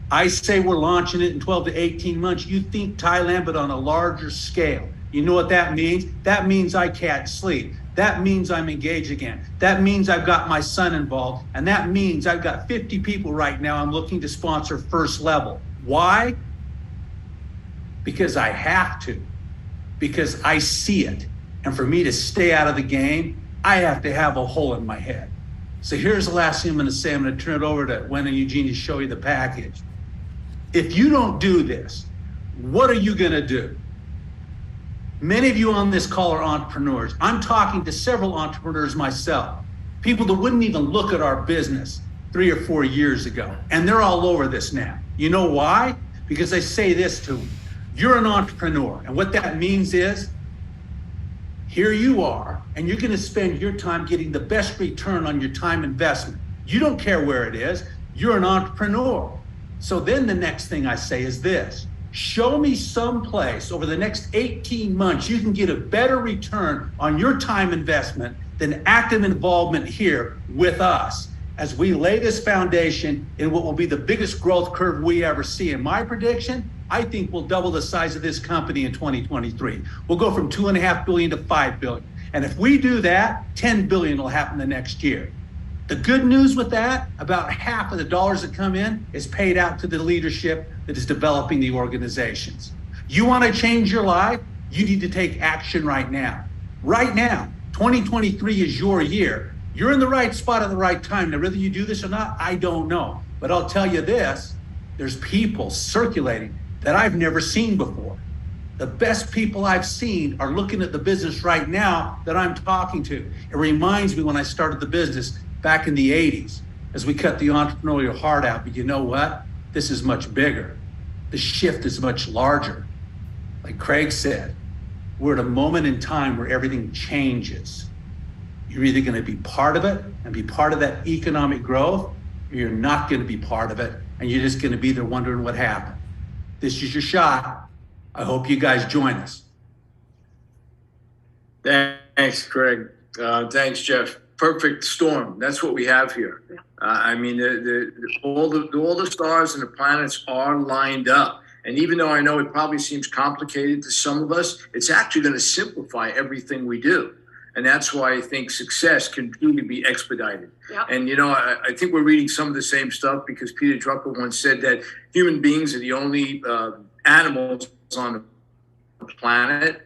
I say we're launching it in 12 to 18 months. You think Thailand, but on a larger scale. You know what that means? That means I can't sleep. That means I'm engaged again. That means I've got my son involved. And that means I've got 50 people right now I'm looking to sponsor first level. Why? Because I have to. Because I see it. And for me to stay out of the game, I have to have a hole in my head. So here's the last thing I'm going to say. I'm going to turn it over to Wen and Eugene to show you the package. If you don't do this, what are you going to do? Many of you on this call are entrepreneurs. I'm talking to several entrepreneurs myself, people that wouldn't even look at our business 3 or 4 years ago. And they're all over this now. You know why? Because I say this to them. You're an entrepreneur. And what that means is, here you are, and you're going to spend your time getting the best return on your time investment. You don't care where it is. You're an entrepreneur. So then the next thing I say is this. Show me some place over the next 18 months you can get a better return on your time investment than active involvement here with us as we lay this foundation in what will be the biggest growth curve we ever see. In my prediction, I think we'll double the size of this company in 2023. We'll go from 2.5 billion to 5 billion. And if we do that, 10 billion will happen the next year. The good news with that, about half of the dollars that come in is paid out to the leadership that is developing the organizations. You want to change your life? You need to take action right now. Right now, 2023 is your year. You're in the right spot at the right time. Now, whether you do this or not, I don't know. But I'll tell you this, there's people circulating that I've never seen before. The best people I've seen are looking at the business right now that I'm talking to. It reminds me when I started the business back in the 80s, as we cut the entrepreneurial heart out. But you know what? This is much bigger. The shift is much larger. Like Craig said, we're at a moment in time where everything changes. You're either going to be part of it and be part of that economic growth, or you're not going to be part of it, and you're just going to be there wondering what happened. This is your shot. I hope you guys join us. Thanks, Craig. Thanks, Jeff. Perfect storm. That's what we have here. Yeah. I mean, all the stars and the planets are lined up. And even though I know it probably seems complicated to some of us, it's actually going to simplify everything we do. And that's why I think success can truly be expedited. Yep. And, you know, I think we're reading some of the same stuff because Peter Drucker once said that human beings are the only animals on the planet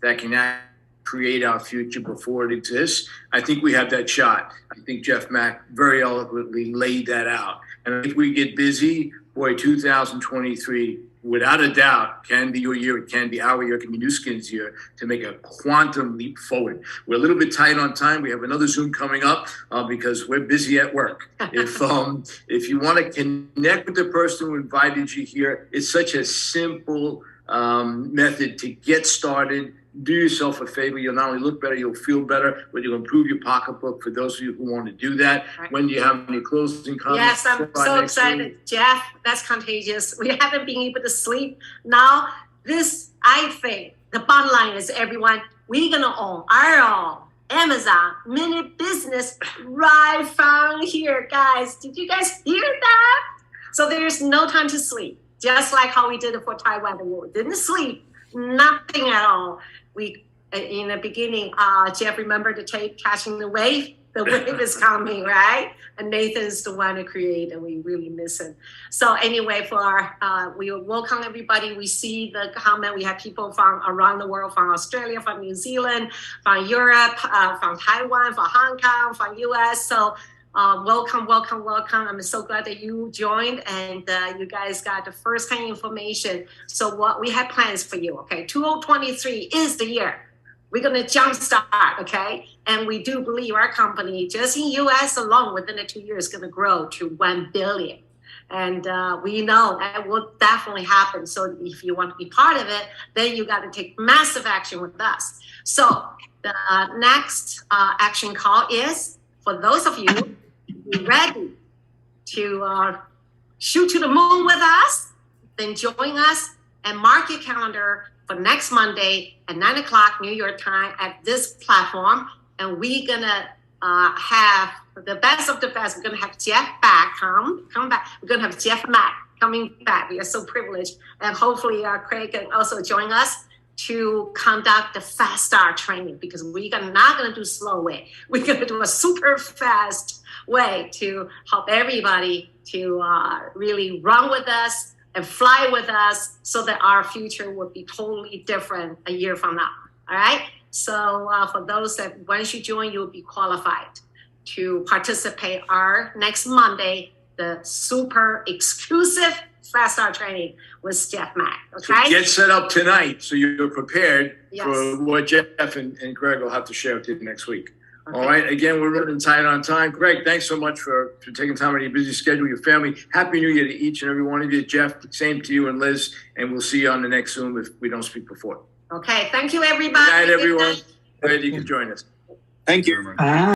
that can create our future before it exists. I think we have that shot. I think Jeff Mack very eloquently laid that out. And if we get busy, boy, 2023, without a doubt, can be your year. It can be our year. It can be New Skin's year to make a quantum leap forward. We're a little bit tight on time. We have another Zoom coming up because we're busy at work. If you want to connect with the person who invited you here, it's such a simple method to get started. Do yourself a favor. You'll not only look better, you'll feel better, but you'll improve your pocketbook for those of you who want to do that. Right. When do you have any closing comments? Yes, I'm so excited. Week? Jeff, that's contagious. We haven't been able to sleep. Now, this, I think, the bottom line is everyone, we're going to own our own Amazon mini business right from here, guys. Did you guys hear that? So there's no time to sleep, just like how we did it for Taiwan. We didn't sleep, nothing at all. We, in the beginning, Jeff remembered the tape, Catching the Wave. The wave is coming, right? And Nathan's the one who created, and we really miss him. So anyway, we welcome everybody. We see the comment. We have people from around the world, from Australia, from New Zealand, from Europe, from Taiwan, from Hong Kong, from US. So welcome. I'm so glad that you joined and you guys got the first-hand information. So what we have plans for you, okay? 2023 is the year. We're going to jumpstart, okay? And we do believe our company, just in US alone, within the 2 years, is going to grow to 1 billion. And we know that will definitely happen. So if you want to be part of it, then you got to take massive action with us. So the next action call is for those of you who are ready to shoot to the moon with us, then join us and mark your calendar for next Monday at 9 o'clock New York time at this platform. And we're going to have the best of the best. We're going to have Jeff back, come back. We're going to have Jeff Mack coming back. We are so privileged. And hopefully Craig can also join us to conduct the fast start training, because we're not going to do slow way. We're going to do a super fast way to help everybody to really run with us and fly with us, so that our future will be totally different a year from now. All right. So for those that once you join, you'll be qualified to participate our next Monday, the super exclusive fast start training with Jeff Mack. Okay. So get set up tonight so you're prepared Yes. for what Jeff and Greg will have to share with you next week. Okay. All right. Again, we're running tight on time. Greg, thanks so much for taking time out of your busy schedule, your family. Happy New Year to each and every one of you. Jeff, same to you and Liz. And we'll see you on the next Zoom if we don't speak before. Okay. Thank you, everybody. Good night, everyone. Glad you can join us. Thank you.